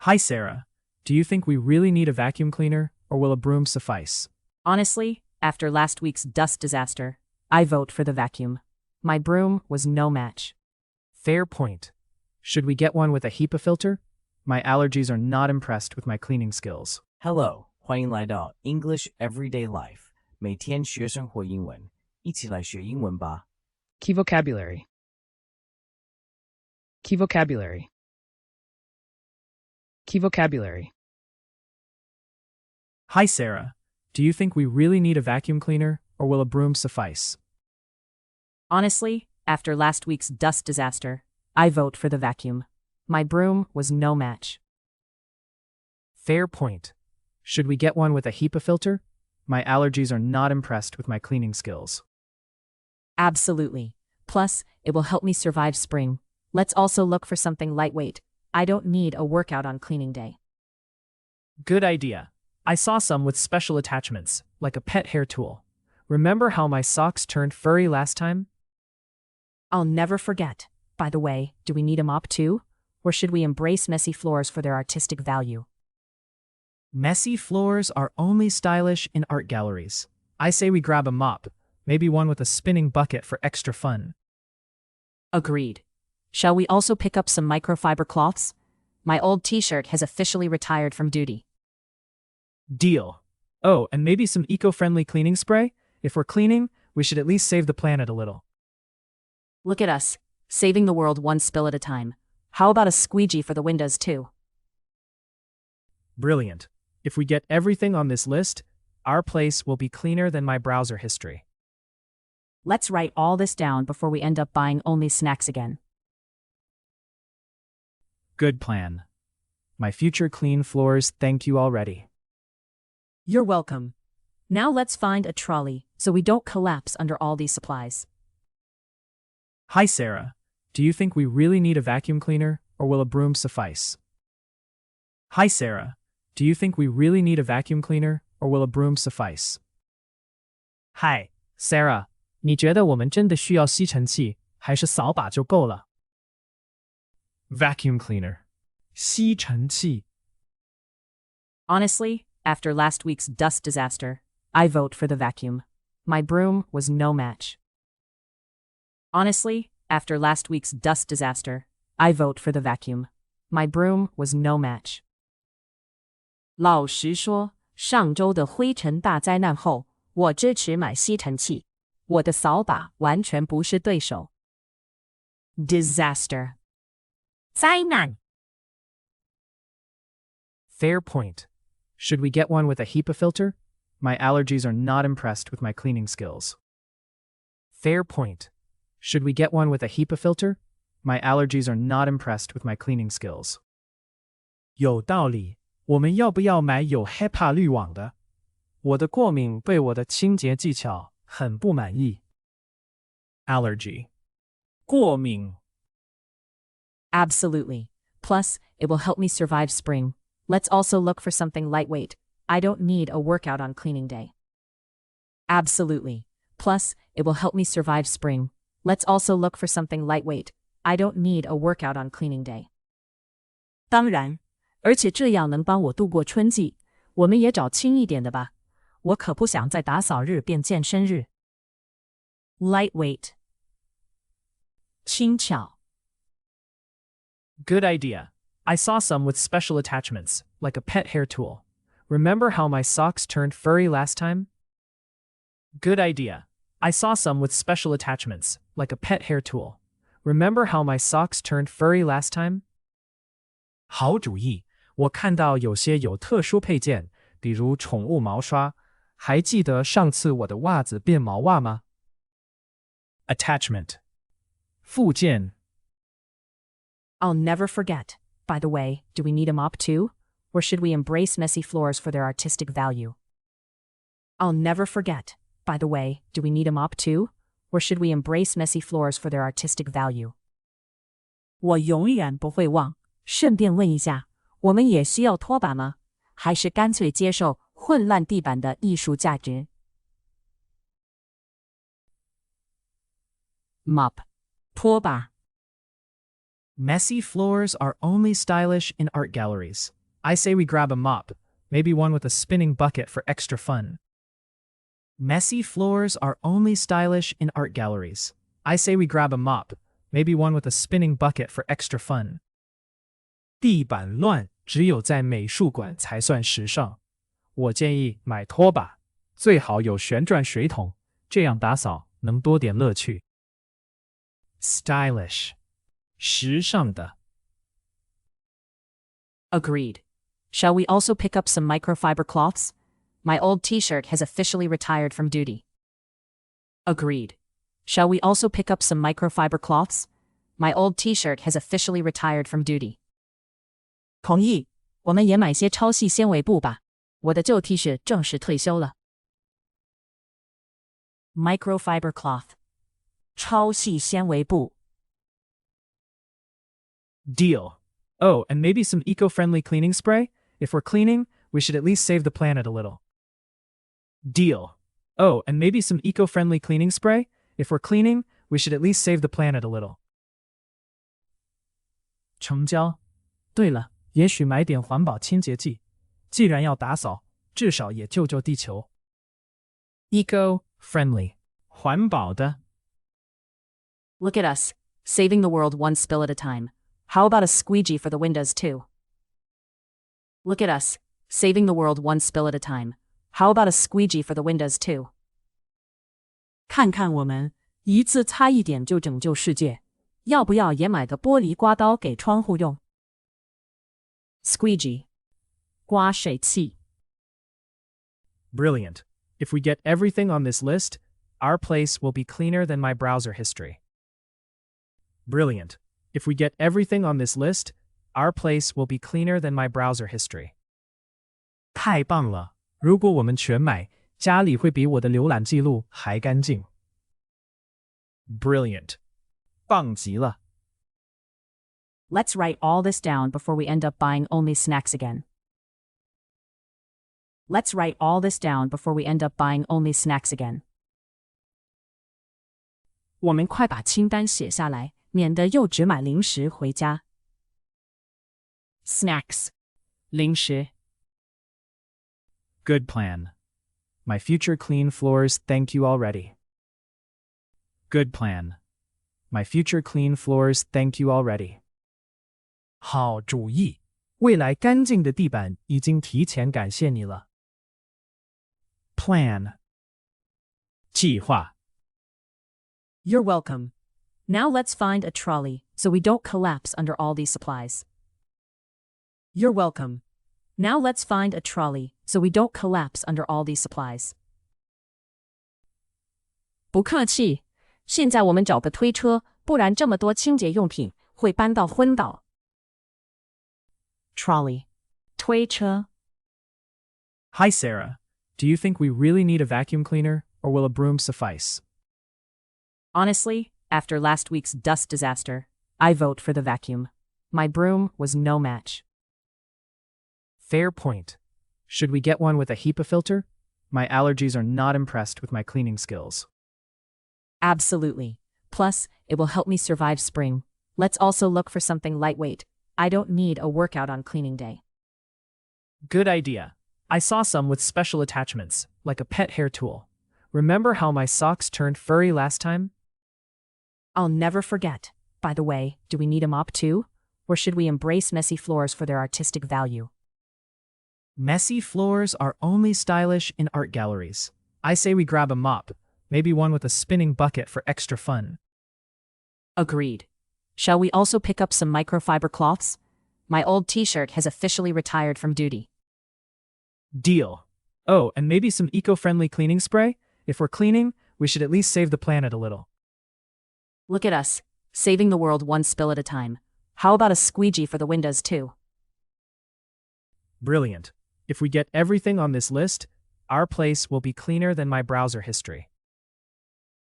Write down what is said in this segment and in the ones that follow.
Hi, Sarah. Do you think we really need a vacuum cleaner, or will a broom suffice? Honestly, after last week's dust disaster, I vote for the vacuum. My broom was no match. Fair point. Should we get one with a HEPA filter? My allergies are not impressed with my cleaning skills. Hello， 欢迎来到 English Everyday Life， 每天学生活英文，一起来学英文吧。Key vocabulary. Key vocabulary. Key vocabulary. Hi, Sarah. Do you think we really need a vacuum cleaner, or will a broom suffice? Honestly, after last week's dust disaster, I vote for the vacuum. My broom was no match. Fair point. Should we get one with a HEPA filter? My allergies are not impressed with my cleaning skills. Absolutely. Plus, it will help me survive spring. Let's also look for something lightweight. I don't need a workout on cleaning day. Good idea. I saw some with special attachments, like a pet hair tool. Remember how my socks turned furry last time? I'll never forget. By the way, do we need a mop too? Or should we embrace messy floors for their artistic value? Messy floors are only stylish in art galleries. I say we grab a mop, maybe one with a spinning bucket for extra fun. Agreed. Shall we also pick up some microfiber cloths? My old t-shirt has officially retired from duty. Deal. Oh, and maybe some eco-friendly cleaning spray? If we're cleaning, we should at least save the planet a little. Look at us, saving the world one spill at a time. How about a squeegee for the windows too? Brilliant. If we get everything on this list, our place will be cleaner than my browser history. Let's write all this down before we end up buying only snacks again. Good plan. My future clean floors thank you already. You're welcome. Now let's find a trolley so we don't collapse under all these supplies. Hi, Sarah. Do you think we really need a vacuum cleaner, or will a broom suffice? Hi, Sarah. Do you think we really need a vacuum cleaner, or will a broom suffice? Hi, Sarah. 你觉得我们真的需要吸尘器，还是扫把就够了？ Vacuum cleaner. 吸尘器。 Honestly, after last week's dust disaster, I vote for the vacuum. My broom was no match. Honestly, after last week's dust disaster, I vote for the vacuum. My broom was no match. 老实说，上周的灰尘大灾难后，我支持买吸尘器。我的扫把完全不是对手。Disaster. 灾难。 Fair point. Should we get one with a HEPA filter? My allergies are not impressed with my cleaning skills. Fair point. Should we get one with a HEPA filter? My allergies are not impressed with my cleaning skills. 有道理，我们要不要买有 HEPA 滤网的？我的过敏对我的清洁技巧很不满意。Allergy. 过敏。 Absolutely. Plus, it will help me survive spring. Let's also look for something lightweight. I don't need a workout on cleaning day. Absolutely. Plus, it will help me survive spring. Let's also look for something lightweight. I don't need a workout on cleaning day. 当然，而且这样能帮我度过春季。我们也找轻一点的吧。我可不想在打扫日变健身日。Lightweight. 轻巧。 Good idea. I saw some with special attachments, like a pet hair tool. Remember how my socks turned furry last time? Good idea. I saw some with special attachments, like a pet hair tool. Remember how my socks turned furry last time? 好主意，我看到有些有特殊配件，比如宠物毛刷。还记得上次我的袜子变毛袜吗？ Attachment. 附件。 I'll never forget. By the way, do we need a mop too? Or should we embrace messy floors for their artistic value? I'll never forget. By the way, do we need a mop too? Or should we embrace messy floors for their artistic value? 我永远不会忘。顺便问一下，我们也需要拖把吗？还是干脆接受混乱地板的艺术价值？ Mop. 拖把。Messy floors are only stylish in art galleries. I say we grab a mop, maybe one with a spinning bucket for extra fun. Messy floors are only stylish in art galleries. I say we grab a mop, maybe one with a spinning bucket for extra fun. 地板乱，只有在美术馆才算时尚。我建议买拖把，最好有旋转水桶，这样打扫能多点乐趣。Stylish，时尚的。Agreed. Shall we also pick up some microfiber cloths? My old t-shirt has officially retired from duty. Agreed. Shall we also pick up some microfiber cloths? My old t-shirt has officially retired from duty. 同意，我们也买些超细纤维布吧。我的旧 T 恤正式退休了。Microfiber cloth， 超细纤维布。Deal. Oh, and maybe some eco-friendly cleaning spray? If we're cleaning, we should at least save the planet a little. Deal. Oh, and maybe some eco-friendly cleaning spray? If we're cleaning, we should at least save the planet a little. 成交。对了，也许买点环保清洁剂。既然要打扫，至少也救救地球。Eco-friendly， 环保的。Look at us, saving the world one spill at a time. How about a squeegee for the windows too? Look at us, saving the world one spill at a time. How about a squeegee for the windows too? 看看我们，一次擦一点就拯救世界。要不要也买个玻璃刮刀给窗户用？ Squeegee， 刮水器。Brilliant. If we get everything on this list, our place will be cleaner than my browser history. Brilliant. If we get everything on this list, our place will be cleaner than my browser history. 太棒了！如果我们全买，家里会比我的浏览记录还干净。Brilliant. 棒极了。Let's write all this down before we end up buying only snacks again. Let's write all this down before we end up buying only snacks again. 我们快把清单写下来，免得又只买零食回家。Snacks， 零食。Good plan. My future clean floors thank you already. Good plan. My future clean floors thank you already. 好主意，未来干净的地板已经提前感谢你了。Plan. 计划。You're welcome. Now let's find a trolley so we don't collapse under all these supplies. You're welcome. Now let's find a trolley so we don't collapse under all these supplies. 不客气，现在我们找个推车，不然这么多清洁用品会搬到昏倒。Trolley， 推车。Hi, Sarah. Do you think we really need a vacuum cleaner, or will a broom suffice? Honestly, after last week's dust disaster, I vote for the vacuum. My broom was no match. Fair point. Should we get one with a HEPA filter? My allergies are not impressed with my cleaning skills. Absolutely. Plus, it will help me survive spring. Let's also look for something lightweight. I don't need a workout on cleaning day. Good idea. I saw some with special attachments, like a pet hair tool. Remember how my socks turned furry last time? I'll never forget. By the way, do we need a mop too? Or should we embrace messy floors for their artistic value? Messy floors are only stylish in art galleries. I say we grab a mop, maybe one with a spinning bucket for extra fun. Agreed. Shall we also pick up some microfiber cloths? My old t-shirt has officially retired from duty. Deal. Oh, and maybe some eco-friendly cleaning spray? If we're cleaning, we should at least save the planet a little. Look at us, saving the world one spill at a time. How about a squeegee for the windows too? Brilliant. If we get everything on this list, our place will be cleaner than my browser history.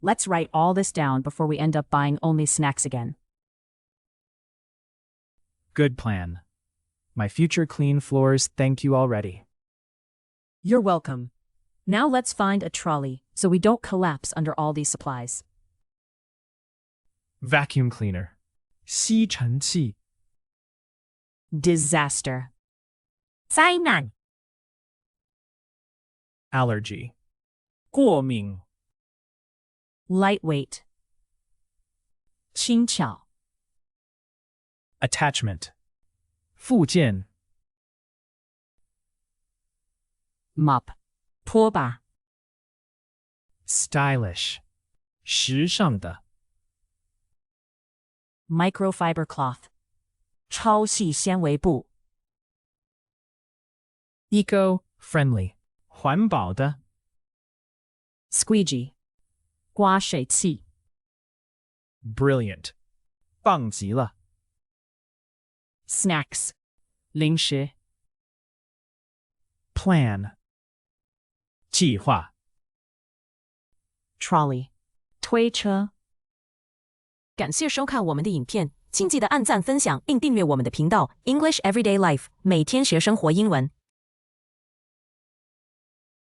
Let's write all this down before we end up buying only snacks again. Good plan. My future clean floors thank you already. You're welcome. Now let's find a trolley so we don't collapse under all these supplies. Vacuum cleaner. 吸尘器 disaster, 灾难 allergy 过敏 lightweight, 轻巧 attachment 附件 mop, 拖把 stylish 时尚的 microfiber cloth, 超细纤维布 eco-friendly 环保的 squeegee, 刮水器 brilliant 棒极了 snacks, 零食 plan 计划 trolley, 推车。感谢收看我们的影片，请记得按赞、分享并订阅我们的频道 English Everyday Life， 每天学生活英文。